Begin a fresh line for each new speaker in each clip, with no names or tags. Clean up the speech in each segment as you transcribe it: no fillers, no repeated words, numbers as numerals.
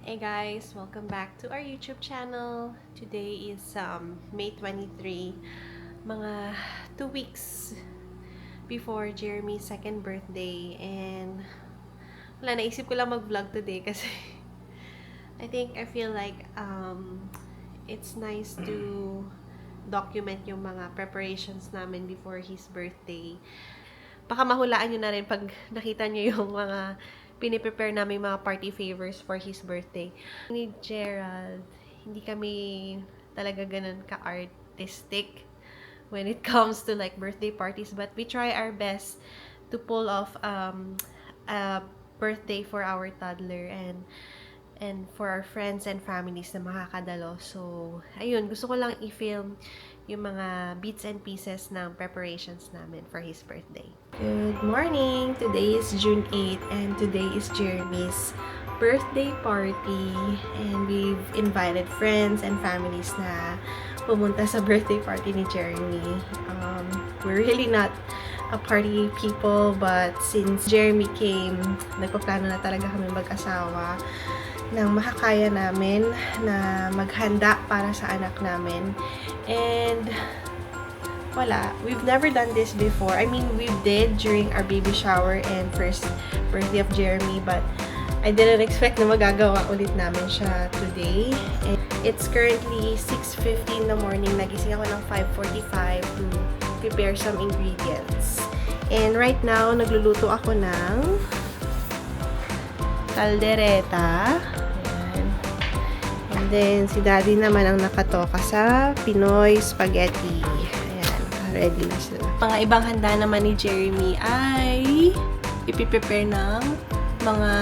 Hey guys, welcome back to our YouTube channel. Today is May 23, mga 2 weeks before Jeremy's second birthday, and wala, naisip ko lang mag-vlog today kasi I feel like it's nice to document yung mga preparations namin before his birthday. Baka mahulaan nyo na rin pag nakita nyo yung mga piniprepare namin mga party favors for his birthday. Ni Gerald, hindi kami talaga ganun ka-artistic when it comes to like birthday parties, but we try our best to pull off a birthday for our toddler and for our friends and families na makakadalo. So, ayun, gusto ko lang i-film yung mga bits and pieces ng preparations namin for his birthday. Good morning! Today is June 8 and today is Jeremy's birthday party, and we've invited friends and families na pumunta sa birthday party ni Jeremy. We're really not a party people, but since Jeremy came, nagpaplano na talaga kami mag-asawa nang makakaya namin na maghanda para sa anak namin. And wala, we've never done this before. I mean, we did during our baby shower and first birthday of Jeremy, but I didn't expect na magagawa ulit namin siya today. And it's currently 6:50 in the morning. Nagising ako ng 5:45 to prepare some ingredients. And right now, nagluluto ako ng kaldereta. Ayan. And then, si Daddy naman ang nakatoka sa Pinoy Spaghetti. Ayan, ready na sila. Mga ibang handa naman ni Jeremy ay ipiprepare ng mga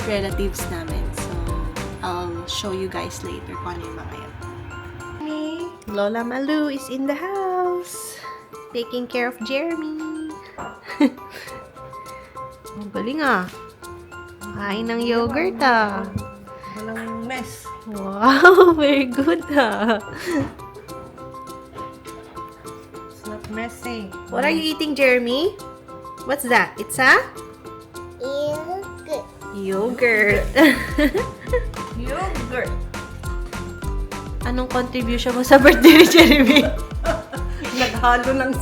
relatives namin. So, I'll show you guys later kung ano yung mga yan. Lola Malu is in the house. Taking care of Jeremy. Ang galing ah. Kain ng yogurt ah.
Walang mess.
Wow, very good ah.
It's not messy.
What are you eating, Jeremy? What's that? It's a? Yogurt.
Yogurt.
Anong contribution mo sa birthday ni Jeremy?
Naghalo ng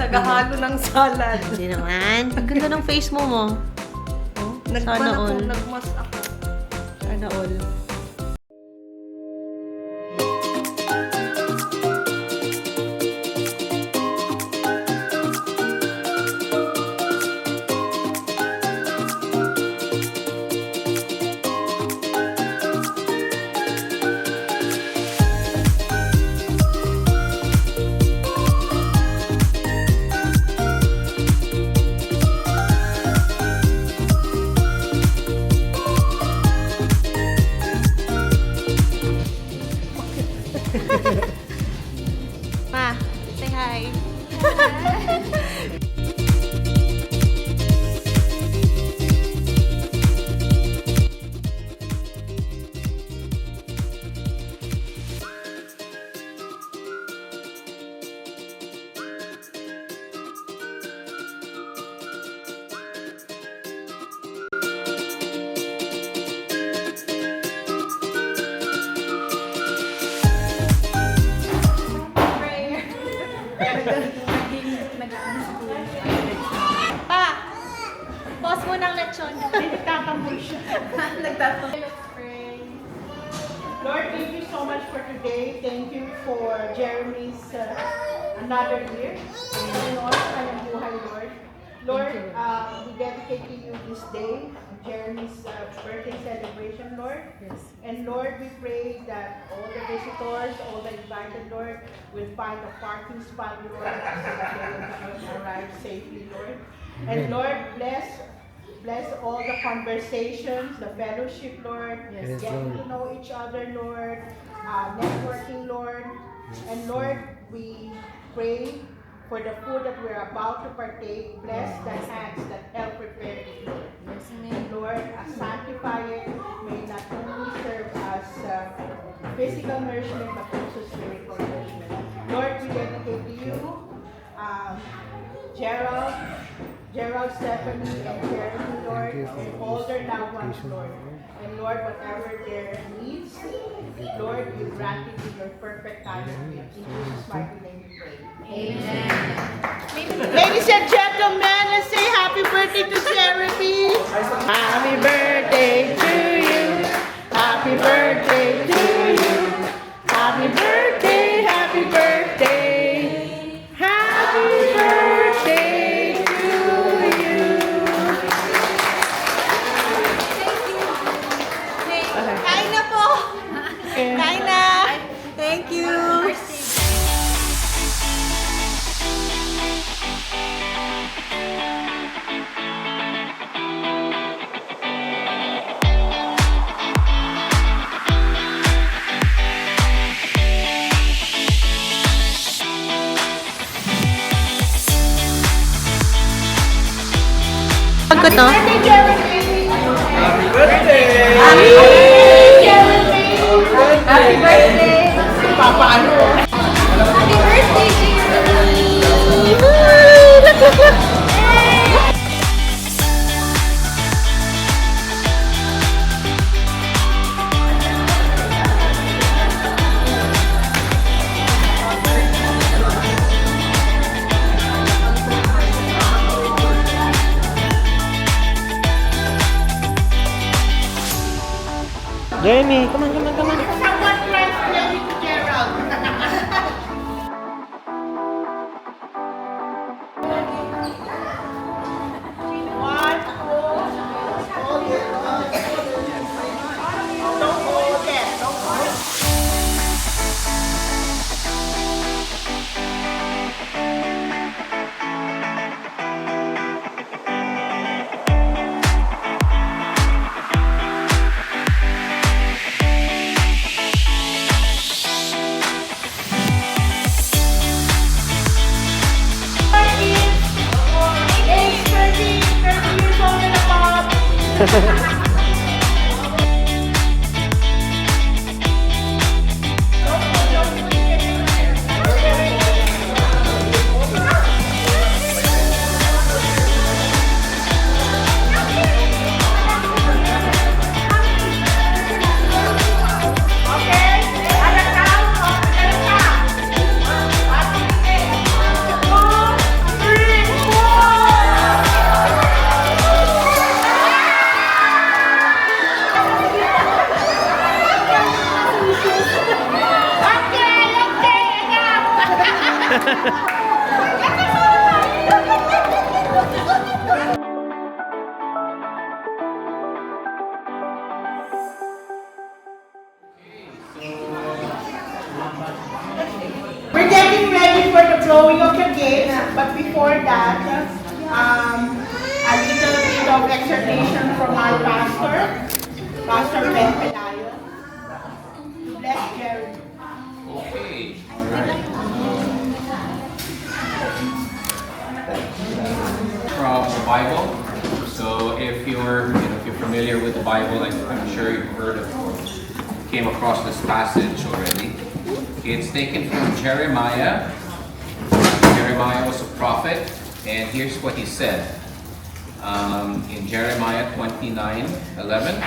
Naghalo ng salad.
Hindi naman. Ang ganda ng face mo mo. Oh, sana all.
Nagmas ako.
Sana all. Ma, say hi. Pa, pause mo ng lechon.
Nagtatamboy siya.
Nagtatamboy.
Lord, thank you so much for today. Thank you for Jeremy's another year. And also kanyang buhay, Lord. Lord, we dedicate to you this day, Jeremy's birthday celebration, Lord.
Yes.
And Lord, we pray that all the visitors, all the invited, Lord, will find a parking spot, Lord, so that they will arrive safely, Lord. And Lord, bless all the conversations, the fellowship, Lord,
Yes.
getting to know each other, Lord, networking, Lord. And Lord, we pray for the food that we're about to partake. Bless the hands that help prepare it, Lord. And Lord, sanctify it. May not only serve as physical nourishment, but also spiritual nourishment. Lord, we dedicate to you Gerald, Gerald, Stephanie, and Jeremy, Lord, and all their loved ones, Lord. And Lord, whatever their needs, Lord, you grant it in your perfect timing. In Jesus' mighty name we pray. Amen. Ladies and gentlemen, let's say happy birthday to Jeremy. Happy birthday to you. Happy birthday to you. Happy birthday, happy birthday. Happy birthday to you.
Kain na po! Kain na! Thank you! Pagod, no?
Happy Jeremy.
Happy birthday!
Happy Jeremy. Happy birthday. Papa, ano?
Happy birthday, Jeremy!
Jeremy, come on, come on, come on.
Someone translate it to Gerald. One, hold it. Don't hold it. Don't hold it. Age 30 years old and above. We're getting ready for the blowing of the gates, but before that, a little bit of exhortation from our pastor, Pastor Ben Pelayo. Bless Jerry.
Okay. From the Bible. So if you're familiar with the Bible, I'm sure you've came across this passage already. It's taken from Jeremiah. Jeremiah was a prophet, and here's what he said in Jeremiah 29:11.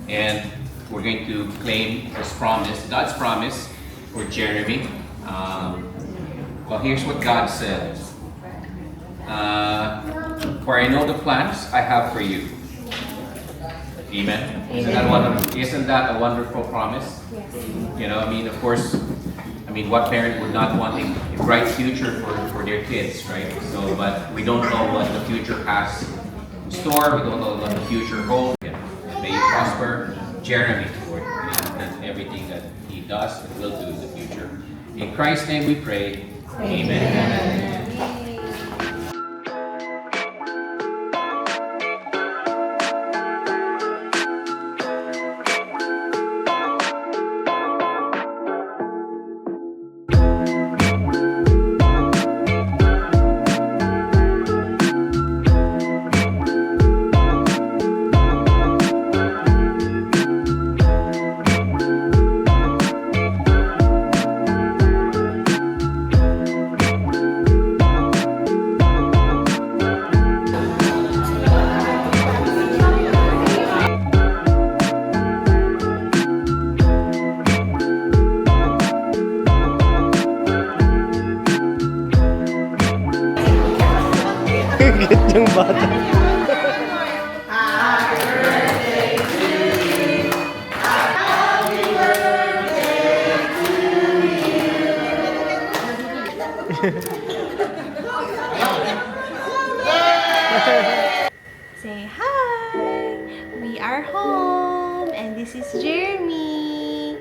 And we're going to claim this promise, God's promise for Jeremy. Well, here's what God said. For I know the plans I have for you. Amen. Isn't that a wonderful promise? Yes. Of course, what parent would not want a bright future for their kids, right? So, but we don't know what the future has in store. We don't know what the future holds. May you prosper Jeremy, Lord, in everything that he does and will do in the future. In Christ's name we pray. Amen.
Say hi! We are home! And this is Jeremy!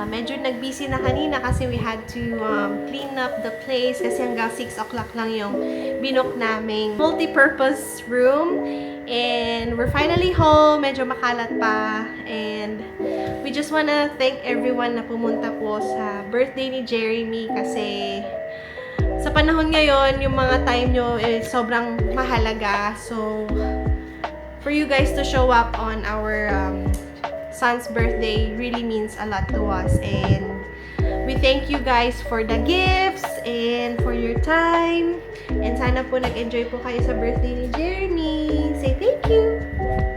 Medyo nag-busy na kanina kasi we had to clean up the place kasi hanggang 6 o'clock lang yung binook naming multi-purpose room. And we're finally home. Medyo makalat pa. And we just wanna thank everyone na pumunta po sa birthday ni Jeremy kasi sa panahon ngayon, yung mga time nyo sobrang mahalaga. So, for you guys to show up on our son's birthday really means a lot to us. And we thank you guys for the gifts and for your time. And sana po nag-enjoy po kayo sa birthday ni Jeremy. Say thank you.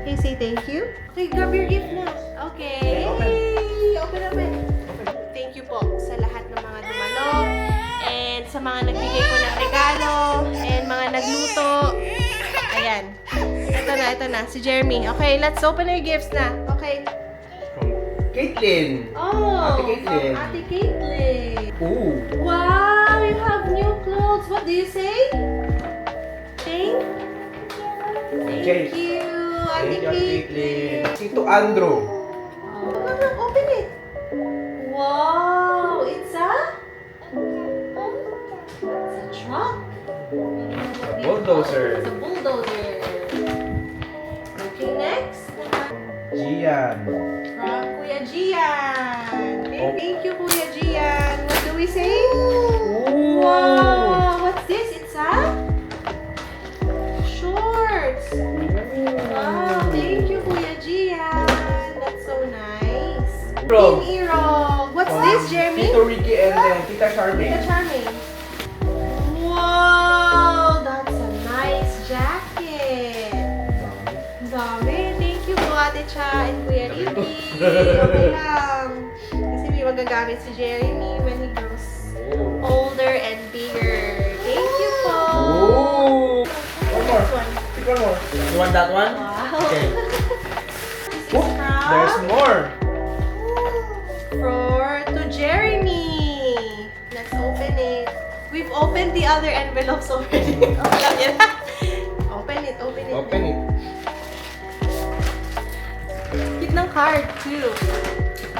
Okay, say thank you. Okay, grab your gift na. Okay. Open. Thank you po sa lahat ng mga dumalo. And sa mga nagbigay ko ng regalo. And mga nagluto. Ayan. Ito na. Si Jeremy. Okay, let's open our gifts na. Okay.
Caitlin!
Oh,
Ate Caitlin.
from Ate Caitlin.
Ooh!
Wow, you have new clothes. What do you say? Thank
Okay.
you, Ate
Thank you, Ate
Caitlin.
Tito Andrew.
Oh, open it. Wow, it's a truck.
Bulldozer.
It's a bulldozer. Okay, next.
Gian.
From Kuya Gian. Thank you, Kuya Gian. What do we say?
Ooh!
Wow! What's this? It's a shorts. Wow! Thank you, Kuya Gian. That's so nice.
From
Iro. What's this, Jeremy?
Tito Ricky and Tita Charmaine.
Tita Charmaine. Wow! That's a nice jacket. Dami. Thank you po, Ate Cha and Kuya Ricky. Okay lang. Kasi may magagamit si Jeremy when he grows older and bigger. Thank you po.
Ooh! One more.
Next one.
Pick one more. You want that one?
Wow.
Okay.
This is
Ooh, there's
from
more.
to Jeremy. Let's open it. We've opened the other envelopes already. Okay lang yan. Open it.
Open it.
Cute ng card too.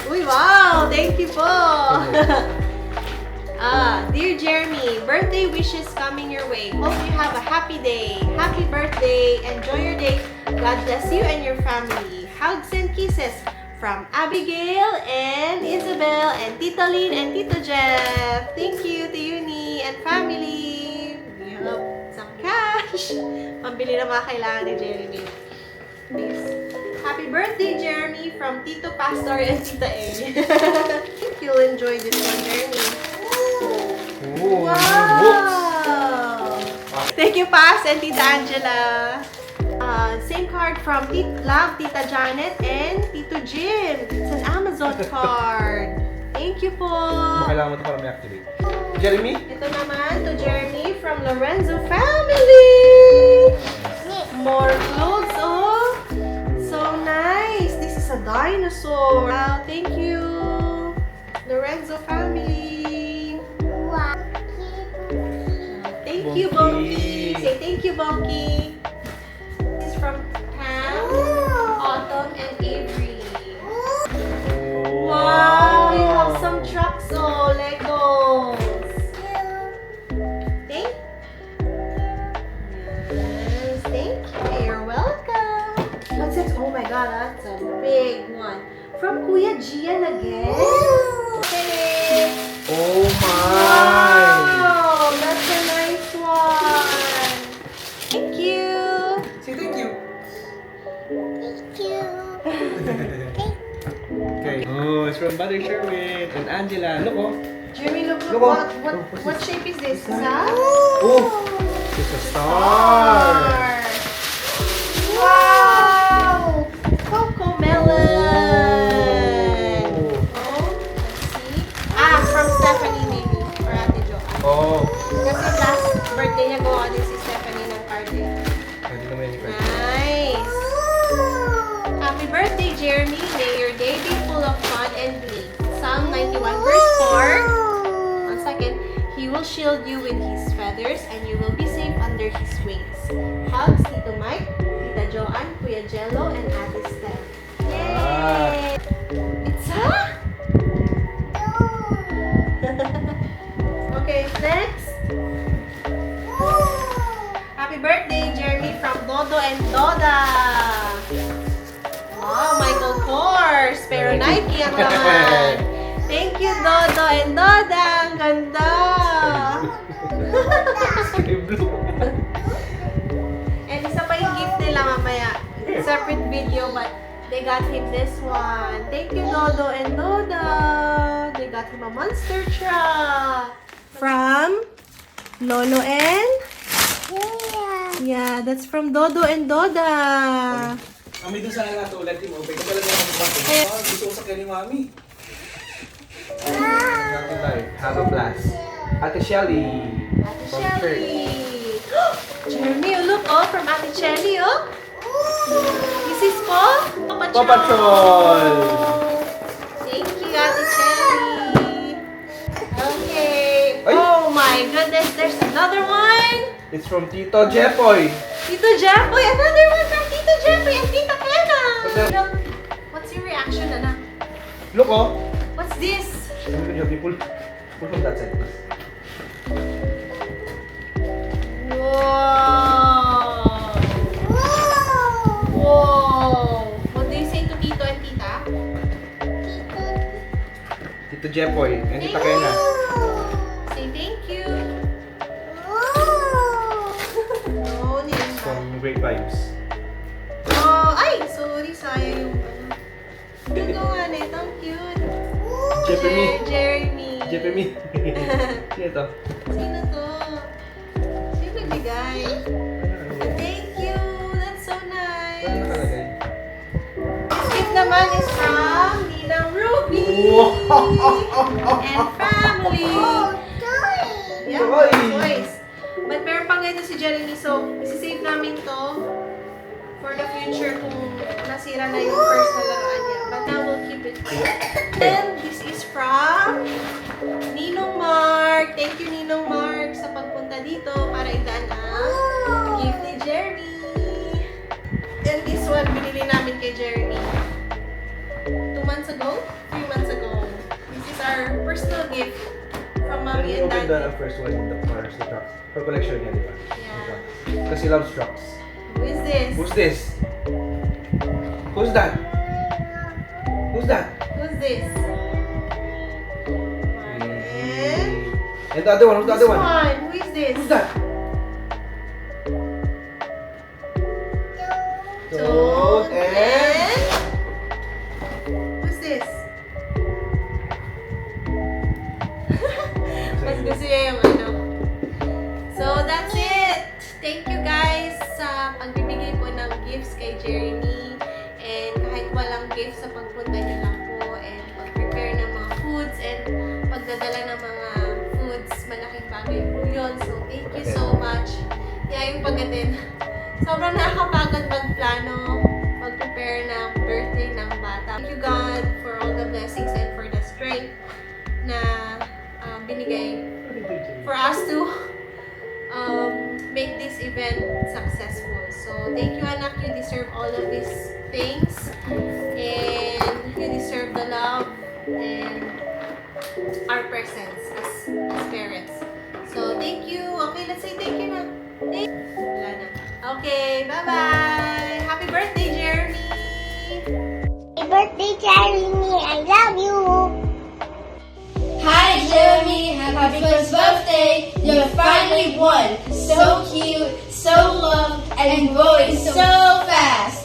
Uy, wow! Thank you po! Dear Jeremy, birthday wishes coming your way. Hope you have a happy day. Happy birthday. Enjoy your day. God bless you and your family. Hugs and kisses from Abigail and Isabel and Tita Lynn and Tito Jeff. Thank you to Uni and family. We have some cash. Pambili na mga kailangan ni Jeremy. Please. Happy birthday, Jeremy, from Tito Pastor and Tita A. Think you'll enjoy this one, Jeremy.
Ooh!
Wow! Thank you, Pas and Tita Angela. Same card from Love, Tita Janet, and Tito Jim. It's an Amazon card. Thank you po.
Kailangan mo ito para may activate. Jeremy?
Ito naman to Jeremy from Lorenzo family. More clothes, oh. So nice. This is a dinosaur. Wow, thank you. Lorenzo family. Thank you, Bonky. Say thank you, Bonky. This is from Pam, Autumn, and Avery. Wow, you have some trucks, oh, Legos. Thank Yes, thank you. You're welcome. What's this? Oh my god, that's a big one. From Kuya Gian again? Okay.
Oh my!
Wow, that's a nice one. Thank you.
Say thank you. Okay. Oh, it's from Mother Sherwin and Angela. Look, oh.
Jeremy, look,
Look, oh.
what shape is this? Is that?
Oh, it's a star.
Wow! Coco melon! Oh, let's see. From Stephanie maybe. Or Ate Jo.
Oh.
Kasi last birthday niya gawa din si Stephanie ng card eh.
Pwede naman yung card.
Nice! Happy birthday, Jeremy. May your day be full of fun and glee. Psalm 91 verse 4. 1 second. He will shield you with his feathers and you will be safe under his wings. Hugs, Tito Mike, Tita Jo Jello and Ate Steph.
Ah.
Yay! It's a... Okay, next. Happy birthday, Jeremy, from Dodo and Doda. Wow, Michael Kors. Pero Nike ang laman. Thank you, Dodo and Doda. Ang ganda.
Sky blue.
And isa pa yung gift nila mamaya. Separate video, but they got him this one. Thank you, Dodo and Doda. They got him a monster truck. From Lolo and... Yeah, that's from Dodo and Doda.
Kami doon sana nato ulit yung open. Kasi talaga naman bakit. Gusto ko sa kanya ni Mami. Happy life. Have a blast. Ate Shelly.
Ate Shelly. Jeremy, you look, oh, from Ate Shelly, oh. This is Paw Patrol.
Paw Patrol.
Thank you, Ate Shelly. Okay.
Ay.
Oh my goodness, there's another one.
It's from Tito Jepoy.
Tito Jeffoy, another one from Tito Jeffoy and Tita Kenna.
What's that?
What's your reaction, Anak?
Look, oh.
What's this?
Let me help you pull from that side, please.
Whoa! Whoa! What do you say to Tito and Tita?
Tito Jepoy and Tita Kenna.
Say thank you. No, hindi ba?
From Great Vibes.
Oh, ay! Sorry, sayang yung ano. Yung gawa nito, ang cute.
Jeremy.
Jeremy.
Jeremy. Sino to?
Sino to? Sino nagbigay? Thank you! That's so nice!
Ano nakalagay?
This gift naman is from Ninang Ruby! And family! Yeah,
Toy!
toys! But meron pang ganito si Jeremy, so isi-save namin to for the future kung nasira na yung first na laruan niya. But now we'll keep it here. And this is from Ninong Mark. Thank you, Ninong Mark, sa pagpunta dito para idaan ang gift ni Jeremy. And this one, binili namin kay Jeremy 2 months ago? 3 months ago. This is our personal gift from
Let
Mommy
me
and
open
Daddy.
the first one, the cars, the trucks. For collection niya, di ba?
Yeah.
Kasi he loves trucks.
Who is this?
Who's this? Who's that? Who's that?
Who's this? And
And the other one, who's the
this
other one?
Who is this?
Who's that?
Toad and who's this? Mas gusto niya yung ano. So that's it. Thank you guys sa pagbibigay po ng gifts kay Jeremy. And kahit walang gifts, sa pagpunta niyo lang po and pag-prepare ng mga foods and pagdadala ng mga foods, malaking bagay po yun. So thank you so much. Yeah, yung pag-attend. Sobrang nakakapagod magplano, mag-prepare ng birthday ng bata. Thank you God for all the blessings and for the strength na binigay for us to make this event successful. So, thank you anak, you deserve all of these things and you deserve the love and our presence as parents. So, thank you. Okay, let's say thank you na. Wala na. Okay, bye-bye! Happy birthday, Jeremy!
Happy birthday, Jeremy. I love you.
Hi, Jeremy. Happy first birthday. You're finally one. So cute, so loved, and growing so fast.